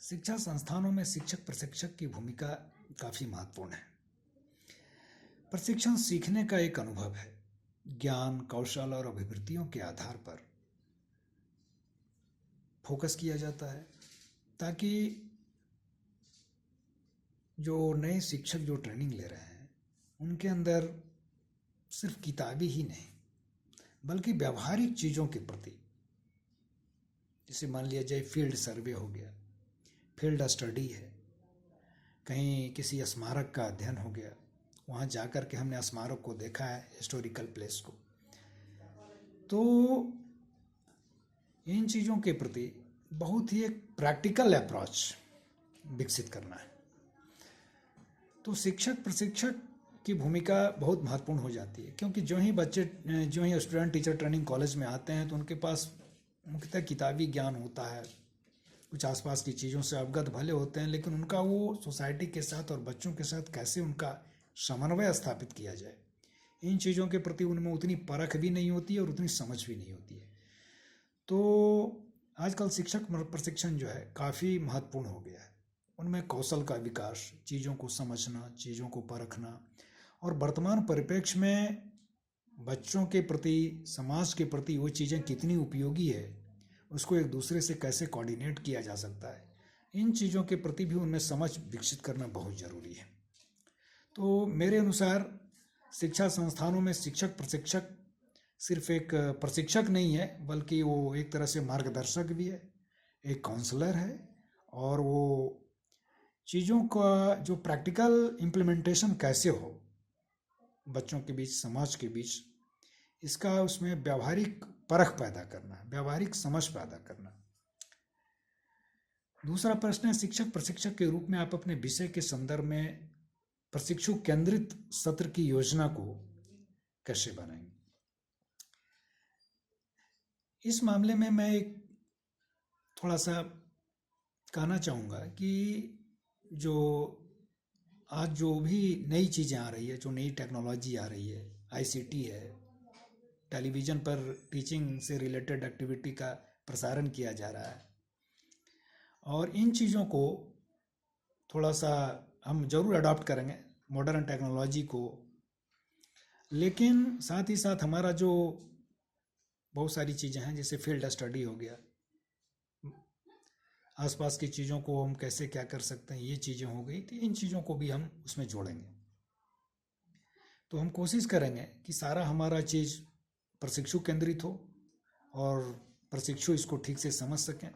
शिक्षा संस्थानों में शिक्षक प्रशिक्षक की भूमिका काफ़ी महत्वपूर्ण है। प्रशिक्षण सीखने का एक अनुभव है। ज्ञान, कौशल और अभिवृत्तियों के आधार पर फोकस किया जाता है ताकि जो नए शिक्षक जो ट्रेनिंग ले रहे हैं उनके अंदर सिर्फ किताबी ही नहीं बल्कि व्यावहारिक चीज़ों के प्रति, जैसे मान लिया जाए फील्ड सर्वे हो गया, फील्ड स्टडी है, कहीं किसी स्मारक का अध्ययन हो गया, वहाँ जा कर के हमने स्मारक को देखा है, हिस्टोरिकल प्लेस को, तो इन चीज़ों के प्रति बहुत ही एक प्रैक्टिकल अप्रोच विकसित करना है। तो शिक्षक प्रशिक्षक की भूमिका बहुत महत्वपूर्ण हो जाती है, क्योंकि जो ही स्टूडेंट टीचर ट्रेनिंग कॉलेज में आते हैं तो उनके पास मुख्यतः किताबी ज्ञान होता है, कुछ आसपास की चीज़ों से अवगत भले होते हैं, लेकिन उनका वो सोसाइटी के साथ और बच्चों के साथ कैसे उनका समन्वय स्थापित किया जाए, इन चीज़ों के प्रति उनमें उतनी परख भी नहीं होती है और उतनी समझ भी नहीं होती है। तो आजकल शिक्षक प्रशिक्षण जो है काफ़ी महत्वपूर्ण हो गया है। उनमें कौशल का विकास, चीज़ों को समझना, चीज़ों को परखना और वर्तमान परिप्रेक्ष्य में बच्चों के प्रति, समाज के प्रति वो चीज़ें कितनी उपयोगी है, उसको एक दूसरे से कैसे कोऑर्डिनेट किया जा सकता है, इन चीज़ों के प्रति भी उनमें समझ विकसित करना बहुत ज़रूरी है। तो मेरे अनुसार शिक्षा संस्थानों में शिक्षक प्रशिक्षक सिर्फ एक प्रशिक्षक नहीं है, बल्कि वो एक तरह से मार्गदर्शक भी है, एक काउंसलर है, और वो चीज़ों का जो प्रैक्टिकल इम्प्लीमेंटेशन कैसे हो बच्चों के बीच, समाज के बीच, इसका उसमें व्यावहारिक परख पैदा करना, व्यावहारिक समझ पैदा करना। दूसरा प्रश्न है, शिक्षक प्रशिक्षक के रूप में आप अपने विषय के संदर्भ में प्रशिक्षु केंद्रित सत्र की योजना को कैसे बनाएंगे? इस मामले में मैं एक थोड़ा सा कहना चाहूँगा कि आज जो भी नई चीज़ें आ रही है, जो नई टेक्नोलॉजी आ रही है, आईसीटी है, टेलीविज़न पर टीचिंग से रिलेटेड एक्टिविटी का प्रसारण किया जा रहा है, और इन चीज़ों को थोड़ा सा हम ज़रूर अडॉप्ट करेंगे, मॉडर्न टेक्नोलॉजी को, लेकिन साथ ही साथ हमारा जो बहुत सारी चीज़ें हैं, जैसे फील्ड स्टडी हो गया, आसपास की चीज़ों को हम कैसे क्या कर सकते हैं, ये चीज़ें हो गई, तो इन चीज़ों को भी हम उसमें जोड़ेंगे। तो हम कोशिश करेंगे कि सारा हमारा चीज़ प्रशिक्षु केंद्रित हो और प्रशिक्षु इसको ठीक से समझ सकें।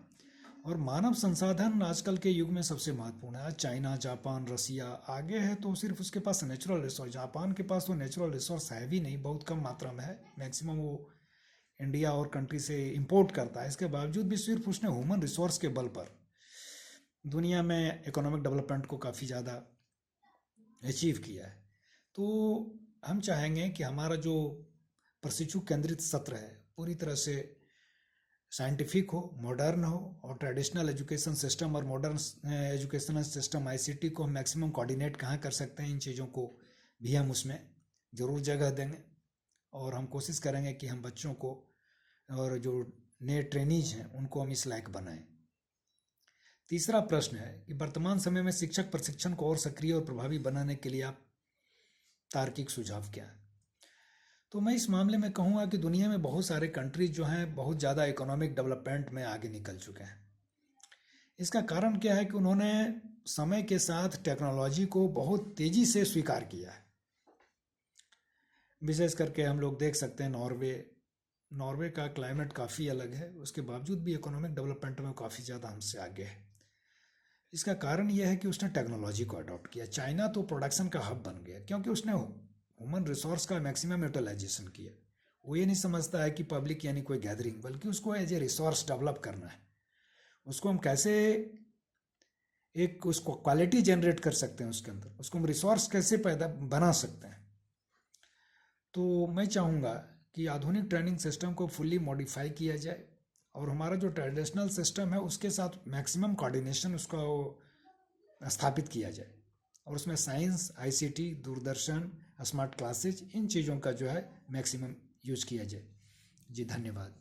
और मानव संसाधन आजकल के युग में सबसे महत्वपूर्ण है। आज चाइना, जापान, रसिया आगे है, तो सिर्फ उसके पास नेचुरल रिसोर्स, जापान के पास तो नेचुरल रिसोर्स है भी नहीं, बहुत कम मात्रा में है, मैक्सिमम वो इंडिया और कंट्री से इंपोर्ट करता है। इसके बावजूद भी सिर्फ उसने ह्यूमन रिसोर्स के बल पर दुनिया में इकोनॉमिक डेवलपमेंट को काफ़ी ज़्यादा अचीव किया है। तो हम चाहेंगे कि हमारा जो प्रशिक्षु केंद्रित सत्र है पूरी तरह से साइंटिफिक हो, मॉडर्न हो, और ट्रेडिशनल एजुकेशन सिस्टम और मॉडर्न एजुकेशनल सिस्टम आईसीटी को हम मैक्सिमम कोऑर्डिनेट कहाँ कर सकते हैं, इन चीज़ों को भी हम उसमें ज़रूर जगह देंगे। और हम कोशिश करेंगे कि हम बच्चों को और जो नए ट्रेनीज हैं उनको हम इस लायक बनाएं। तीसरा प्रश्न है कि वर्तमान समय में शिक्षक प्रशिक्षण को और सक्रिय और प्रभावी बनाने के लिए आप तार्किक सुझाव क्या है? तो मैं इस मामले में कहूँगा कि दुनिया में बहुत सारे कंट्रीज जो हैं बहुत ज़्यादा इकोनॉमिक डेवलपमेंट में आगे निकल चुके हैं। इसका कारण क्या है कि उन्होंने समय के साथ टेक्नोलॉजी को बहुत तेज़ी से स्वीकार किया है। विशेष करके हम लोग देख सकते हैं नॉर्वे का क्लाइमेट काफ़ी अलग है, उसके बावजूद भी इकोनॉमिक डेवलपमेंट में काफ़ी ज़्यादा हमसे आगे है। इसका कारण यह है कि उसने टेक्नोलॉजी को अडॉप्ट किया। चाइना तो प्रोडक्शन का हब बन गया क्योंकि उसने ह्यूमन रिसोर्स का मैक्सिमम यूटिलाइजेशन किया। वो ये नहीं समझता है कि पब्लिक यानी कोई गैदरिंग, बल्कि उसको एज ए रिसोर्स डेवलप करना है। उसको हम कैसे उसको क्वालिटी जनरेट कर सकते हैं, उसके अंदर उसको हम रिसोर्स कैसे पैदा बना सकते हैं। तो मैं चाहूँगा कि आधुनिक ट्रेनिंग सिस्टम को फुल्ली मॉडिफाई किया जाए और हमारा जो ट्रेडिशनल सिस्टम है उसके साथ मैक्सिमम कोऑर्डिनेशन उसका स्थापित किया जाए, और उसमें science, ICT, Doordarshan, smart classes, इन चीज़ों का जो है मैक्सिमम यूज किया जाए। जी धन्यवाद।